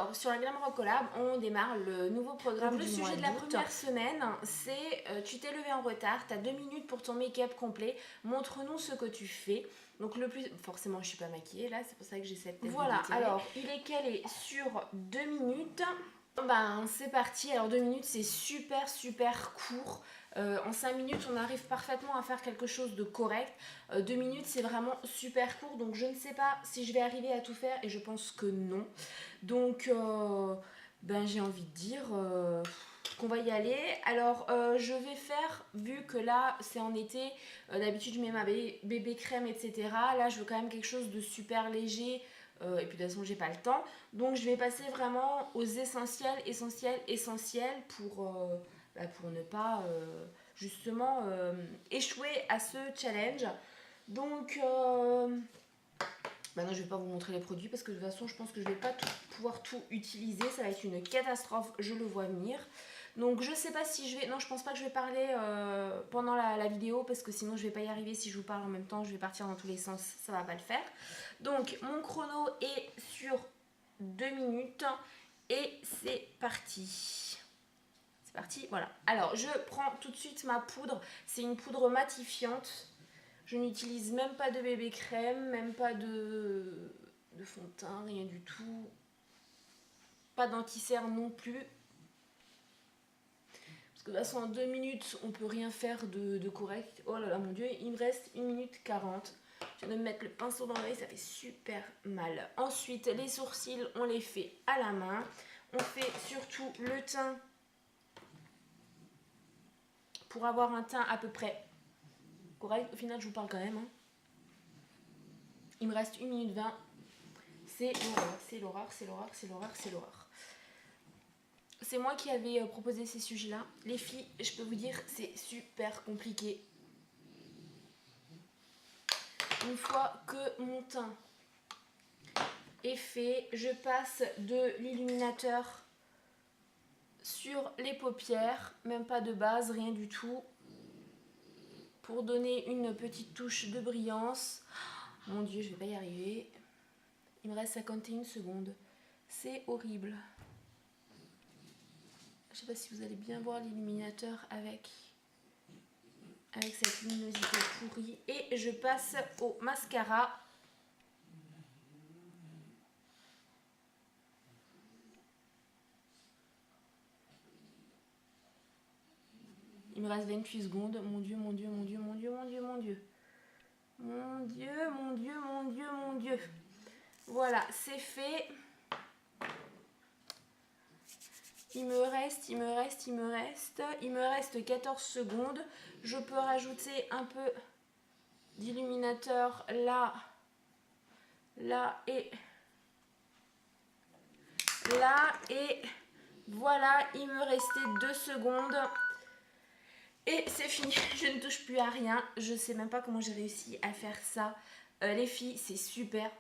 Alors, sur la Glam Rock Collab, on démarre le nouveau programme. Le sujet de la première semaine, c'est tu t'es levé en retard, tu as 2 minutes pour ton make-up complet, montre-nous ce que tu fais. Donc le plus... Forcément, je suis pas maquillée là, c'est pour ça que j'ai cette tête. Voilà, alors il est calé sur 2 minutes. Ben c'est parti, alors 2 minutes c'est super court. En 5 minutes on arrive parfaitement à faire quelque chose de correct. 2 minutes c'est vraiment super court, donc je ne sais pas si je vais arriver à tout faire et je pense que non. Donc ben j'ai envie de dire qu'on va y aller. Alors je vais faire, vu que là c'est en été, d'habitude je mets ma bébé crème etc. Là je veux quand même quelque chose de super léger. Et puis de toute façon j'ai pas le temps, donc je vais passer vraiment aux essentiels pour ne pas justement échouer à ce challenge. Donc maintenant je vais pas vous montrer les produits parce que de toute façon je pense que je vais pas pouvoir tout utiliser, ça va être une catastrophe, je le vois venir. Donc je sais pas si je vais... Non, je pense pas que je vais parler pendant la vidéo parce que sinon je vais pas y arriver. Si je vous parle en même temps, je vais partir dans tous les sens, ça va pas le faire. Donc mon chrono est sur 2 minutes et c'est parti. C'est parti, voilà. Alors je prends tout de suite ma poudre, c'est une poudre matifiante. Je n'utilise même pas de bébé crème, même pas de fond de teint, rien du tout. Pas d'anti-cerne non plus. De toute façon en 2 minutes on peut rien faire de correct. Oh là là mon dieu, il me reste 1 minute 40. Je viens de me mettre le pinceau dans l'œil, ça fait super mal. Ensuite les sourcils on les fait à la main. On fait surtout le teint pour avoir un teint à peu près correct. Au final je vous parle quand même. Il me reste 1 minute 20. C'est l'horreur, c'est l'horreur, c'est l'horreur, c'est l'horreur, c'est l'horreur. C'est moi qui avais proposé ces sujets-là. Les filles, je peux vous dire, c'est super compliqué. Une fois que mon teint est fait, je passe de l'illuminateur sur les paupières, même pas de base, rien du tout, pour donner une petite touche de brillance. Mon dieu, je vais pas y arriver. Il me reste 51 secondes. C'est horrible. Je sais pas si vous allez bien voir l'illuminateur avec cette luminosité pourrie. Et je passe au mascara. Il me reste 28 secondes. Mon dieu, mon dieu, mon dieu, mon dieu, mon dieu, mon dieu. Mon dieu, mon dieu, mon dieu, mon dieu. Voilà, c'est fait. Il me reste 14 secondes. Je peux rajouter un peu d'illuminateur là, là et là. Et voilà, il me restait 2 secondes. Et c'est fini, je ne touche plus à rien. Je sais même pas comment j'ai réussi à faire ça. Les filles, c'est super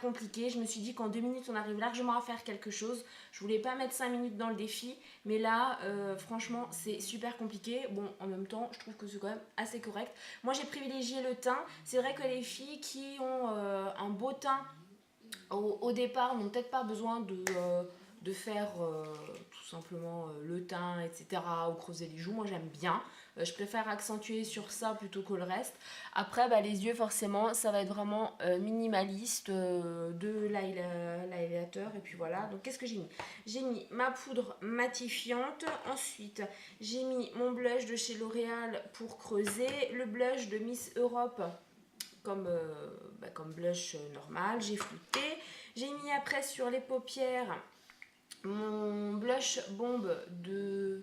compliqué. Je me suis dit qu'en 2 minutes, on arrive largement à faire quelque chose. Je voulais pas mettre 5 minutes dans le défi. Mais là, franchement, c'est super compliqué. Bon, en même temps, je trouve que c'est quand même assez correct. Moi, j'ai privilégié le teint. C'est vrai que les filles qui ont un beau teint au départ n'ont peut-être pas besoin de faire tout simplement le teint, etc. ou creuser les joues. Moi j'aime bien, je préfère accentuer sur ça plutôt que le reste. Après bah, les yeux forcément ça va être vraiment minimaliste, de l'highlighter et puis voilà. Donc qu'est-ce que j'ai mis? J'ai mis ma poudre matifiante, ensuite j'ai mis mon blush de chez L'Oréal pour creuser, le blush de Miss Europe comme blush normal, j'ai flouté. J'ai mis après sur les paupières mon blush bombe de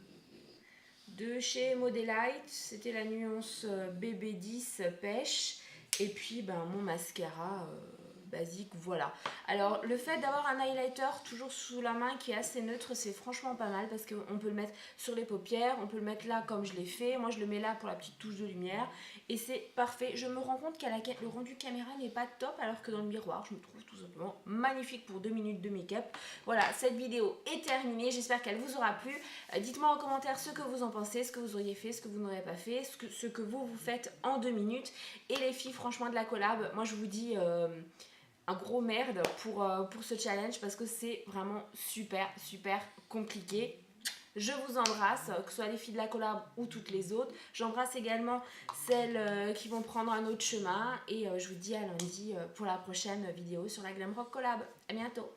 chez Modelite, c'était la nuance BB10 pêche. Et puis mon mascara basique, voilà. Alors le fait d'avoir un highlighter toujours sous la main qui est assez neutre, c'est franchement pas mal parce qu'on peut le mettre sur les paupières, on peut le mettre là comme je l'ai fait. Moi je le mets là pour la petite touche de lumière et c'est parfait. Je me rends compte que le rendu caméra n'est pas top alors que dans le miroir je me trouve tout simplement magnifique pour 2 minutes de make-up. Voilà, cette vidéo est terminée, j'espère qu'elle vous aura plu. Dites-moi en commentaire ce que vous en pensez, ce que vous auriez fait, ce que vous n'aurez pas fait, ce que vous faites en 2 minutes. Et les filles, franchement de la collab, moi je vous dis un gros merde pour ce challenge parce que c'est vraiment super compliqué. Je vous embrasse, que ce soit les filles de la collab ou toutes les autres. J'embrasse également celles qui vont prendre un autre chemin. Et je vous dis à lundi pour la prochaine vidéo sur la Glam Rock Collab. À bientôt.